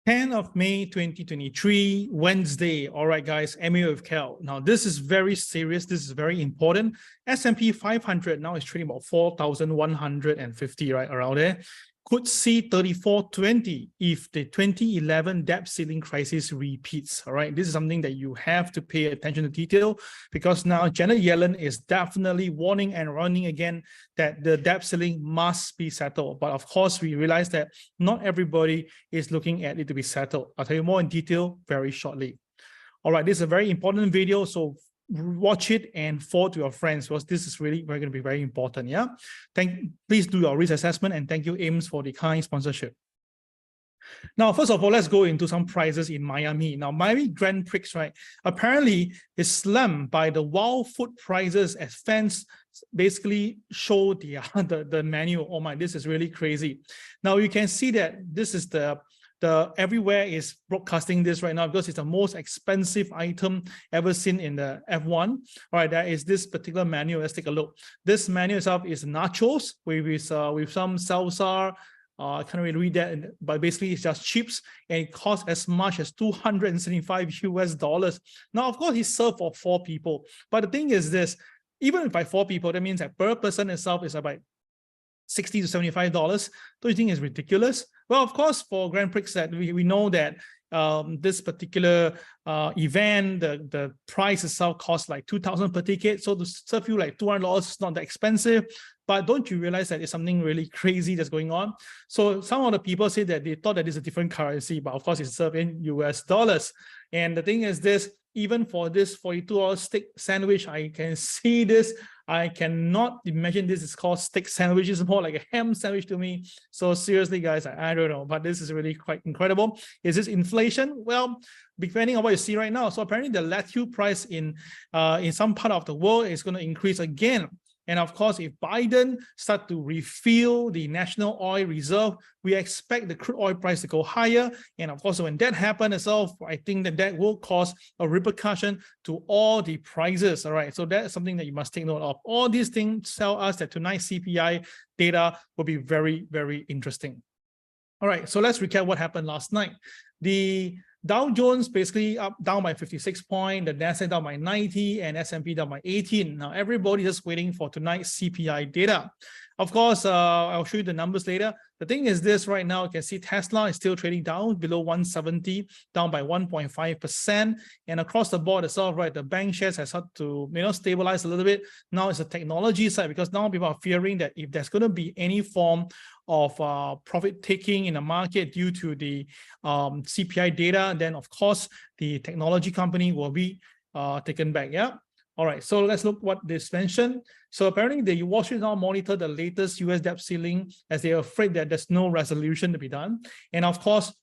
10th of May 2023, Wednesday. All right, guys, MA with Cal. Now, this is very serious. This is very important. S&P 500 now is trading about 4,150, right, around there. Could see 3420 if the 2011 debt ceiling crisis repeats. All right, this is something that you have to pay attention to detail, because now Janet Yellen is definitely warning and warning again that the debt ceiling must be settled. But of course, we realize that not everybody is looking at it to be settled. I'll tell you more in detail very shortly. All right, this is a very important video, so watch it and forward to your friends, because this is really going to be very important. Yeah, please do your risk assessment, and thank you, Ames, for the kind sponsorship. Now, first of all, let's go into some prices in Miami. Now, Miami Grand Prix, right, apparently is slammed by the wild food prices as fans basically show the menu. Oh my, this is really crazy. Now you can see that this is the everywhere is broadcasting this right now, because it's the most expensive item ever seen in the F1. All right, there is this particular menu. Let's take a look. This menu itself is nachos with some salsa. I can't really read that, but basically it's just chips, and it costs as much as $275 US. Now, of course, it's served for 4 people, but the thing is this: even by 4 people, that means that per person itself is about $60 to $75. Don't you think it's ridiculous? Well, of course, for Grand Prix, that we know that this particular event, the price itself costs like $2,000 per ticket. So to serve you like $200 is not that expensive. But don't you realize that it's something really crazy that's going on? So some of the people say that they thought that it's a different currency, but of course it's served in US dollars. And the thing is this: even for this $42 steak sandwich, I can see this. I cannot imagine this is called steak sandwich. It's more like a ham sandwich to me. So seriously, guys, I don't know, but this is really quite incredible. Is this inflation? Well, depending on what you see right now. So apparently the latitude price in some part of the world is going to increase again. And of course, if Biden start to refill the national oil reserve, we expect the crude oil price to go higher. And of course, when that happens itself, I think that will cause a repercussion to all the prices. All right, so that's something that you must take note of. All these things tell us that tonight's CPI data will be very, very interesting. All right, so let's recap what happened last night. The Dow Jones basically down by 56 points, the Nasdaq down by 90, and S&P down by 18. Now, everybody is just waiting for tonight's CPI data. Of course, I'll show you the numbers later. The thing is this: right now, you can see Tesla is still trading down below 170, down by 1.5%. And across the board itself, right, the bank shares has had to stabilize a little bit. Now it's a technology side, because now people are fearing that if there's going to be any form of profit taking in the market due to the CPI data, then of course the technology company will be taken back. Yeah. All right, so let's look what this mentioned. So apparently the Wall Street now monitor the latest US debt ceiling, as they are afraid that there's no resolution to be done. And of course,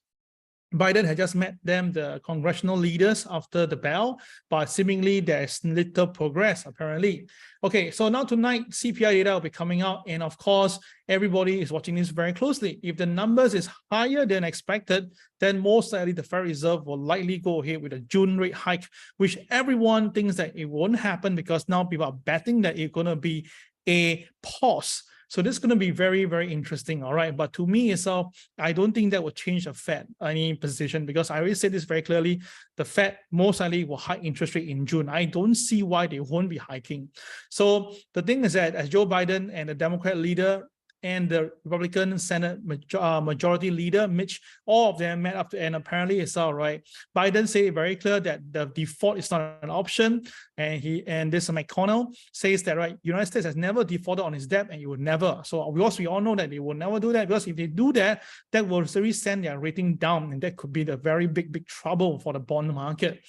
Biden had just met the congressional leaders after the bell, but seemingly there's little progress apparently. Okay, so now tonight CPI data will be coming out, and of course everybody is watching this very closely. If the numbers is higher than expected, then most likely the Federal Reserve will likely go ahead with a June rate hike, which everyone thinks that it won't happen, because now people are betting that it's going to be a pause. So this is going to be very, very interesting. All right. But to me itself, I don't think that will change the Fed any position, because I already said this very clearly. The Fed most likely will hike interest rate in June. I don't see why they won't be hiking. So the thing is that as Joe Biden and the Democrat leader and the Republican Senate majority leader, Mitch, all of them met up, and apparently it's all right. Biden said very clear that the default is not an option, and this McConnell says that, right, United States has never defaulted on its debt, and it would never. So because we all know that they will never do that, because if they do that, that will really send their rating down, and that could be the very big trouble for the bond market.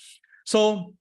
So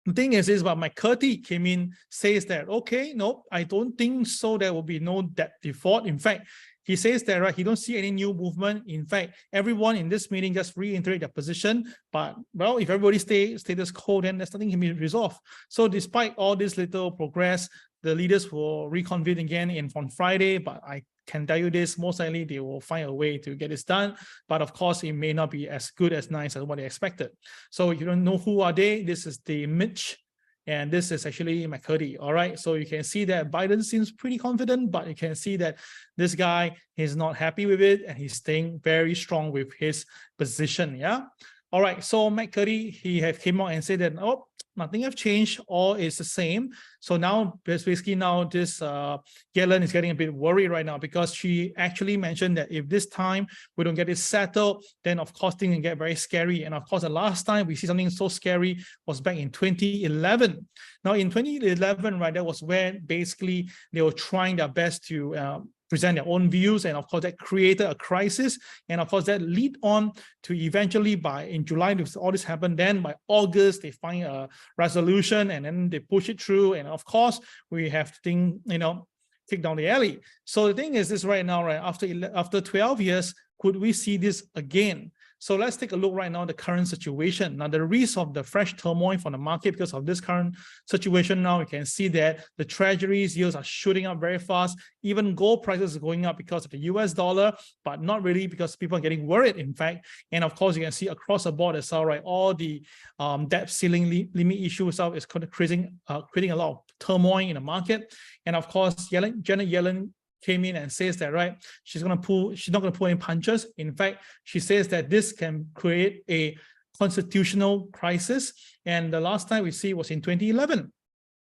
the thing is but McCarthy came in, says that, okay, no, I don't think so. There will be no debt default. In fact, he says that, right, he don't see any new movement. In fact, everyone in this meeting just reiterate their position. But, well, if everybody stays status quo, then there's nothing can be resolved. So despite all this little progress, the leaders will reconvene again on Friday, but I can tell you this, most likely they will find a way to get this done. But of course, it may not be as good, as nice as what they expected. So you don't know who are they. This is the Mitch And this is actually McCurdy. All right. So you can see that Biden seems pretty confident, but you can see that this guy is not happy with it and he's staying very strong with his position. Yeah. All right. So McCurdy, he have came out and said that, oh, nothing have changed, all is the same. So now basically now this Yellen is getting a bit worried right now because she actually mentioned that if this time we don't get it settled, then of course things can get very scary. And of course, the last time we see something so scary was back in 2011. Now in 2011, right, that was where basically they were trying their best to present their own views, and of course that created a crisis, and of course that lead on to eventually in July all this happened. Then by August they find a resolution and then they push it through, and of course we have thing kick down the alley. So the thing is this right now, right, after 12 years, could we see this again? So let's take a look right now at the current situation. Now, the risk of the fresh turmoil from the market because of this current situation now, you can see that the treasuries yields are shooting up very fast. Even gold prices are going up because of the US dollar, but not really because people are getting worried, in fact. And of course, you can see across the board as well, right, all the debt ceiling limit issue itself is creating a lot of turmoil in the market. And of course, Janet Yellen came in and says that, right, she's not going to pull any punches. In fact, she says that this can create a constitutional crisis. And the last time we see was in 2011.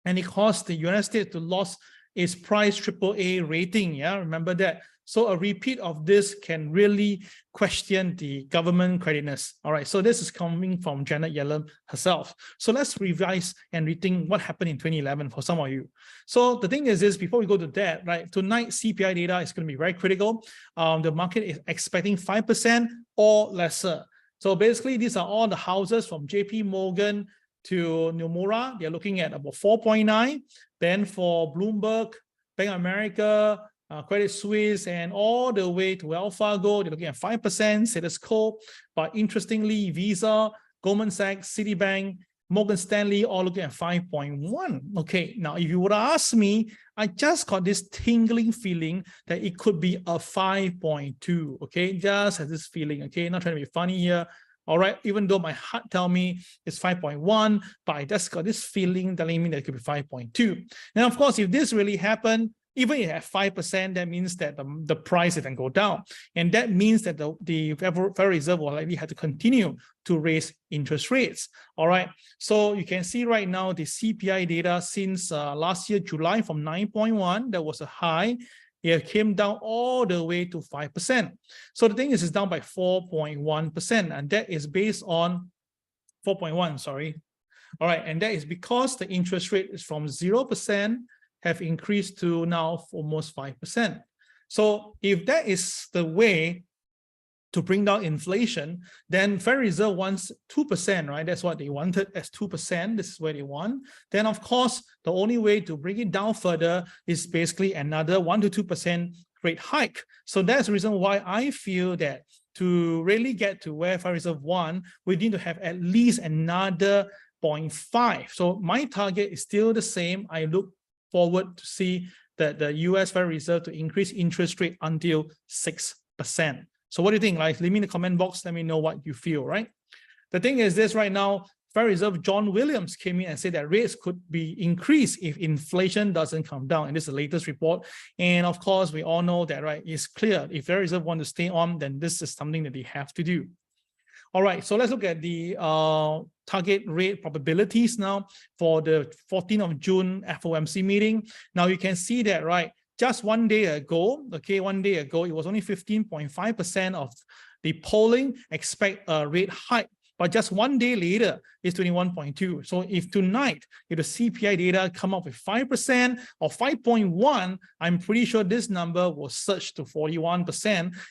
And it caused the United States to lose its Prix AAA rating. Yeah, remember that. So a repeat of this can really question the government creditness. All right, so this is coming from Janet Yellen herself. So let's revise and rethink what happened in 2011 for some of you. So the thing is this, before we go to that, right, tonight CPI data is going to be very critical. The market is expecting 5% or lesser. So basically, these are all the houses from JP Morgan to Nomura. They're looking at about 4.9. Then for Bloomberg, Bank of America, Credit Suisse, and all the way to Wells Fargo, they're looking at 5%, status quo. But interestingly, Visa, Goldman Sachs, Citibank, Morgan Stanley, all looking at 5.1. Okay, now if you would ask me, I just got this tingling feeling that it could be a 5.2. Okay, just has this feeling. Okay, not trying to be funny here. All right, even though my heart tell me it's 5.1, but I just got this feeling telling me that it could be 5.2. Now, of course, if this really happened, even if at 5%, that means that the price can go down. And that means that the Federal Reserve will likely have to continue to raise interest rates. All right. So you can see right now the CPI data since last year, July, from 9.1, that was a high. It came down all the way to 5%. So the thing is, it's down by 4.1%. And that is based on 4.1, sorry. All right. And that is because the interest rate is from 0% have increased to now almost 5%. So if that is the way to bring down inflation, then Federal Reserve wants 2%, right? That's what they wanted as 2%. This is where they want. Then, of course, the only way to bring it down further is basically another 1 to 2% rate hike. So that's the reason why I feel that to really get to where Federal Reserve want, we need to have at least another 0.5. So my target is still the same. I look forward to see that the US Federal Reserve to increase interest rate until 6%. So what do you think? Like, leave me in the comment box. Let me know what you feel, right? The thing is this right now, Federal Reserve John Williams came in and said that rates could be increased if inflation doesn't come down. And this is the latest report. And of course, we all know that, right? It's clear if Federal Reserve want to stay on, then this is something that they have to do. All right, so let's look at the target rate probabilities now for the 14th of June FOMC meeting. Now you can see that, right, just 1 day ago, okay, 1 day ago, it was only 15.5% of the polling expect a rate hike. But just 1 day later, it's 21.2. So if tonight, if the CPI data come up with 5% or 5.1, I'm pretty sure this number will surge to 41.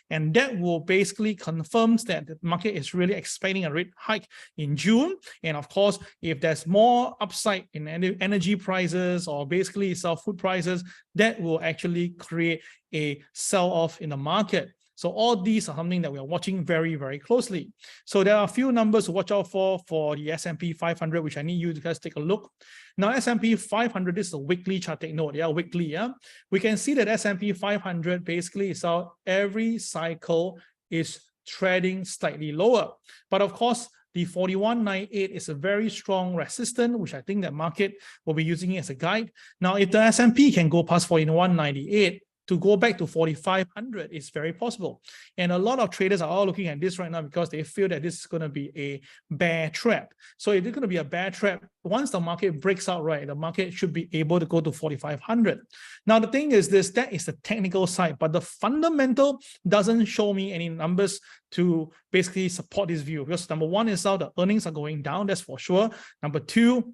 And that will basically confirms that the market is really expecting a rate hike in June. And of course, if there's more upside in energy prices or basically food prices, that will actually create a sell-off in the market. So all these are something that we are watching very, very closely. So there are a few numbers to watch out for the S&P 500, which I need you to guys take a look. Now, S&P 500, this is a weekly chart, take note, yeah, weekly, yeah. We can see that S&P 500 basically is out every cycle is trading slightly lower. But of course, the 41.98 is a very strong resistance, which I think that market will be using it as a guide. Now, if the S&P can go past 41.98, to go back to 4,500 is very possible. And a lot of traders are all looking at this right now because they feel that this is going to be a bear trap. So if it's going to be a bear trap, once the market breaks out, right, the market should be able to go to 4,500. Now, the thing is this, that is the technical side, but the fundamental doesn't show me any numbers to basically support this view. Because number one is how the earnings are going down, that's for sure. Number two,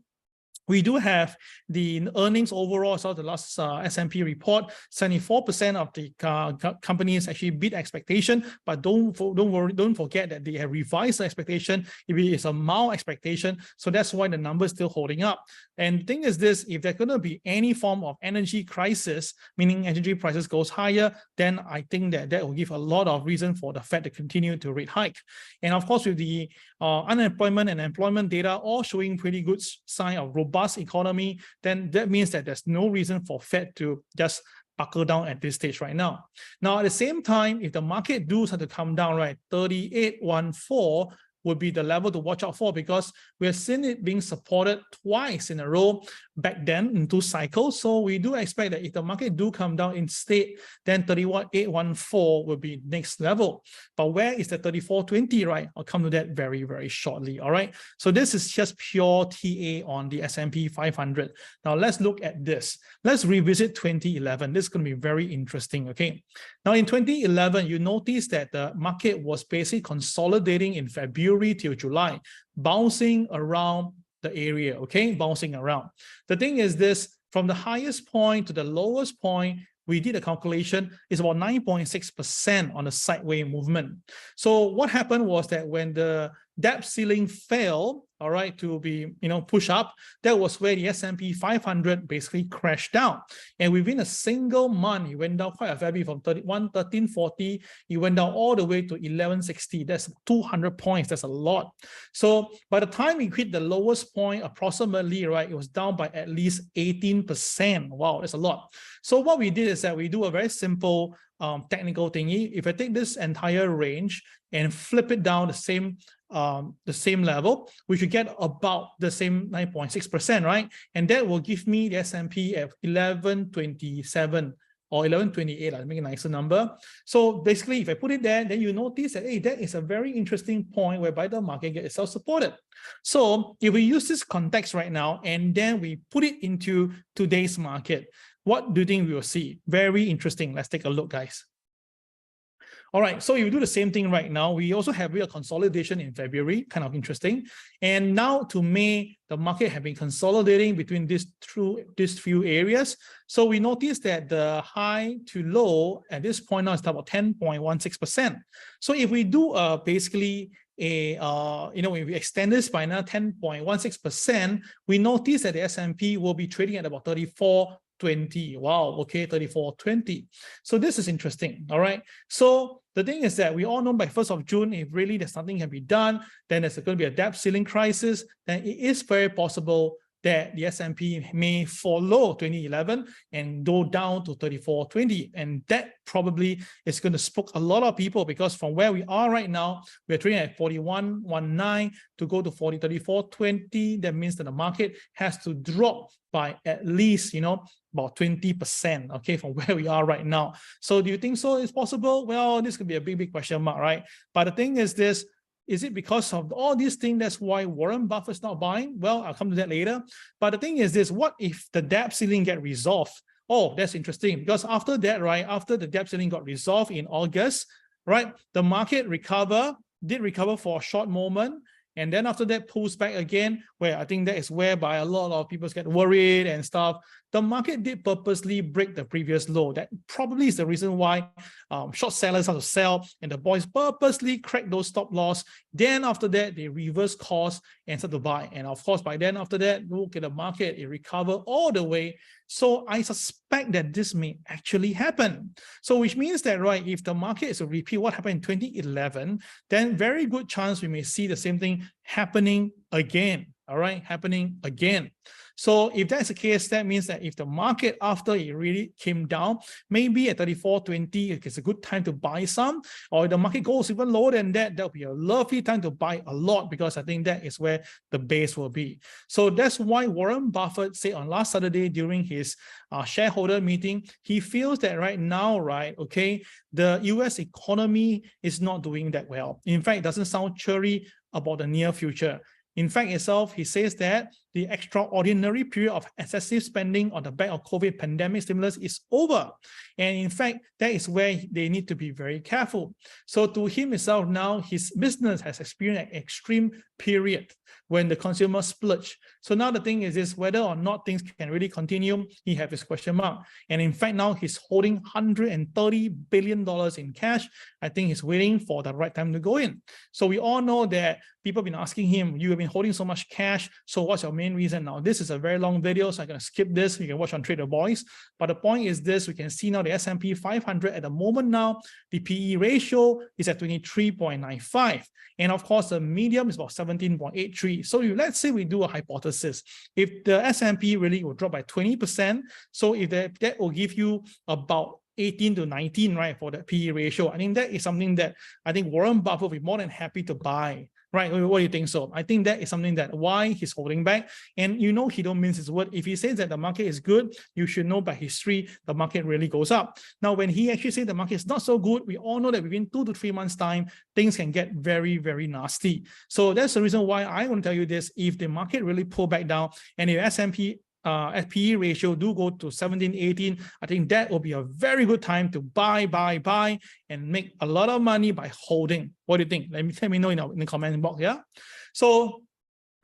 we do have the earnings overall. So the last S&P report, 74% of the companies actually beat expectation, but don't forget that they have revised the expectation. If it is a mild expectation, so that's why the number is still holding up. And the thing is this, if there's going to be any form of energy crisis, meaning energy prices goes higher, then I think that will give a lot of reason for the Fed to continue to rate hike. And of course, with the unemployment and employment data all showing pretty good sign of robust economy, then that means that there's no reason for Fed to just buckle down at this stage right now. Now, at the same time, if the market does have to come down, right, 38.14 would be the level to watch out for, because we have seen it being supported twice in a row back then in 2 cycles. So we do expect that if the market do come down instead, then 38.14 will be next level. But where is the 34.20, right? I'll come to that very, very shortly. All right. So this is just pure TA on the S&P 500. Now let's look at this. Let's revisit 2011. This is going to be very interesting. Okay. Now in 2011, you notice that the market was basically consolidating in February till July, bouncing around the area, okay, bouncing around. The thing is this, from the highest point to the lowest point, we did a calculation, it's about 9.6% on a sideways movement. So what happened was that when the debt ceiling fell, all right, to be, push up, that was where the S&P 500 basically crashed down. And within a single month, it went down quite a fair bit from 1340, it went down all the way to 1160. That's 200 points, that's a lot. So by the time it hit the lowest point, approximately, right, it was down by at least 18%. Wow, that's a lot. So what we did is that we do a very simple technical thingy. If I take this entire range and flip it down the same level, we should get about the same 9.6%, right? And that will give me the S&P at 1127 or 1128. I'll make a nicer number. So basically, if I put it there, then you notice that, hey, that is a very interesting point whereby the market gets itself supported. So if we use this context right now, and then we put it into today's market, what do you think we will see? Very interesting. Let's take a look, guys. All right, so if you do the same thing right now, we also have a consolidation in February, kind of interesting. And now to May, the market have been consolidating between these few areas. So we notice that the high to low at this point now is about 10.16%. So if we do basically if we extend this by now 10.16%, we notice that the S&P will be trading at about 34.20. Wow, okay, 34.20. So this is interesting, all right? So the thing is that we all know by 1st of June, if really there's nothing can be done, then there's going to be a debt ceiling crisis, then it is very possible that the S&P may follow 2011 and go down to 34.20. And that probably is going to spook a lot of people, because from where we are right now, we're trading at 41.19 to go to 34.20. That means that the market has to drop by at least, about 20%, okay, from where we are right now. So do you think so it's possible? Well, this could be a big question mark, right? But the thing is this, is it because of all these things that's why Warren Buffett's not buying? Well, I'll come to that later. But the thing is this, what if the debt ceiling get resolved? Oh, that's interesting, because after that, right, after the debt ceiling got resolved in August, right, the market did recover for a short moment. And then after that pulls back again, where I think that is whereby a lot of people get worried and stuff. The market did purposely break the previous low. That probably is the reason why short sellers have to sell, and the boys purposely crack those stop loss. Then after that, they reverse course and start to buy. And of course, by then after that, look at the market, it recovered all the way. So I suspect that this may actually happen. So which means that, right, if the market is to repeat what happened in 2011, then very good chance we may see the same thing happening again. all right, happening again. So if that's the case, that means that if the market after it really came down, maybe at 34.20, it's a good time to buy some, or if the market goes even lower than that, that'll be a lovely time to buy a lot, because I think that is where the base will be. So that's why Warren Buffett said on last Saturday during his shareholder meeting, he feels that right now, right, okay, the US economy is not doing that well. In fact, it doesn't sound cheery about the near future. In fact itself, he says that the extraordinary period of excessive spending on the back of COVID pandemic stimulus is over. And in fact, that is where they need to be very careful. So to him himself now, his business has experienced an extreme period when the consumer splurge. So now the thing is whether or not things can really continue, he has his question mark. And in fact, now he's holding $130 billion in cash. I think he's waiting for the right time to go in. So we all know that people have been asking him, you have been holding so much cash, so what's your main reason? Now, this is a very long video, so I'm going to skip this. You can watch on Trader Boys. But the point is this, we can see now the S&P 500 at the moment now, the PE ratio is at 23.95. And of course, the medium is about 17.83. So if, let's say we do a hypothesis, if the S&P really will drop by 20%, so if that will give you about 18 to 19, right, for the PE ratio. I think that is something that I think Warren Buffett will be more than happy to buy. Right? What do you think so? I think that is something that why he's holding back. And you know he don't mince his word. If he says that the market is good, you should know by history, the market really goes up. Now, when he actually says the market is not so good, we all know that within 2 to 3 months' time, things can get very, very nasty. So that's the reason why I want to tell you this. If the market really pull back down and if S&P PE ratio do go to 17, 18, I think that will be a very good time to buy and make a lot of money by holding. What do you think? Let me know in the comment box. Yeah. So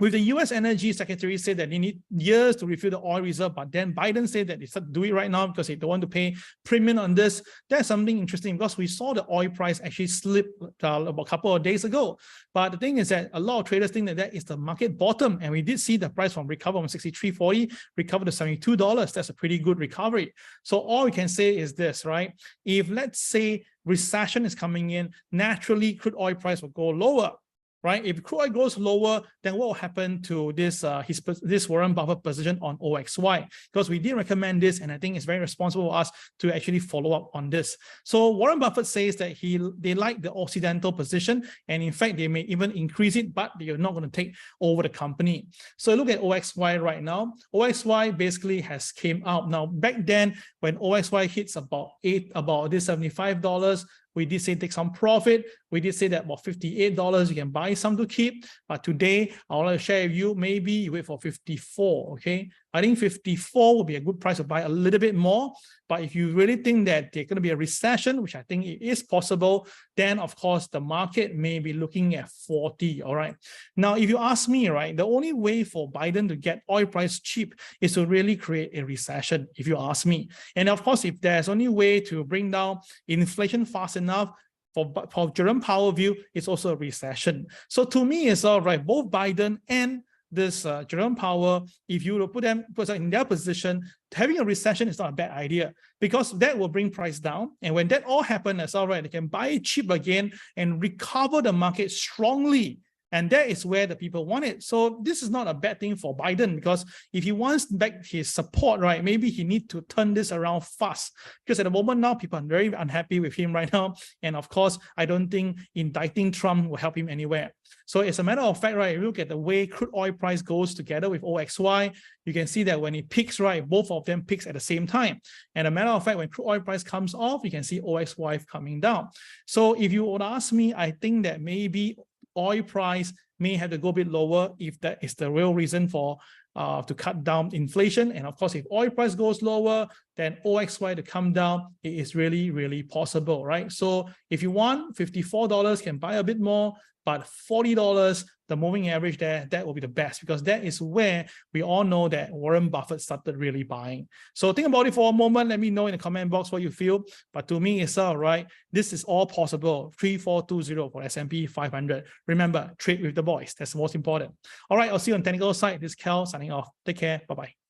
with the US Energy Secretary said that they need years to refill the oil reserve, but then Biden said that they start to do it right now because they don't want to pay premium on this. That's something interesting because we saw the oil price actually slip about a couple of days ago. But the thing is that a lot of traders think that that is the market bottom, and we did see the price recover from 63.40, recover to $72. That's a pretty good recovery. So all we can say is this, right? If let's say recession is coming in, naturally crude oil price will go lower. Right? If crude oil goes lower, then what will happen to this Warren Buffett position on OXY? Because we did recommend this, and I think it's very responsible for us to actually follow up on this. So Warren Buffett says that they like the Occidental position, and in fact, they may even increase it, but they're not going to take over the company. So look at OXY right now. OXY basically has came out. Now, back then, when OXY hits about this $75, we did say take some profit. We did say that about $58, you can buy some to keep. But today, I want to share with you, maybe you wait for 54, okay? I think 54 will be a good price to buy a little bit more. But if you really think that there's going to be a recession, which I think it is possible, then of course, the market may be looking at 40, all right? Now, if you ask me, right, the only way for Biden to get oil price cheap is to really create a recession, if you ask me. And of course, if there's only way to bring down inflation fast enough, for Jerome Powell view, it's also a recession. So to me, it's all right. Both Biden and this Jerome Powell, if you put them in their position, having a recession is not a bad idea because that will bring price down. And when that all happens, it's all right. They can buy it cheap again and recover the market strongly. And that is where the people want it. So this is not a bad thing for Biden because if he wants back his support, right, maybe he needs to turn this around fast. Because at the moment now, people are very unhappy with him right now. And of course, I don't think indicting Trump will help him anywhere. So as a matter of fact, right, if you look at the way crude oil price goes together with OXY, you can see that when it peaks, right, both of them peaks at the same time. And a matter of fact, when crude oil price comes off, you can see OXY coming down. So if you would ask me, I think that maybe oil price may have to go a bit lower if that is the real reason for to cut down inflation. And of course, if oil price goes lower, then OXY to come down, it is really, really possible, right? So if you want $54, can buy a bit more, but $40, the moving average there, that will be the best because that is where we all know that Warren Buffett started really buying. So think about it for a moment. Let me know in the comment box what you feel. But to me, it's all right. This is all possible. 3420 for S&P 500. Remember, trade with the boys. That's the most important. All right, I'll see you on technical side. This is Cal signing off. Take care. Bye-bye.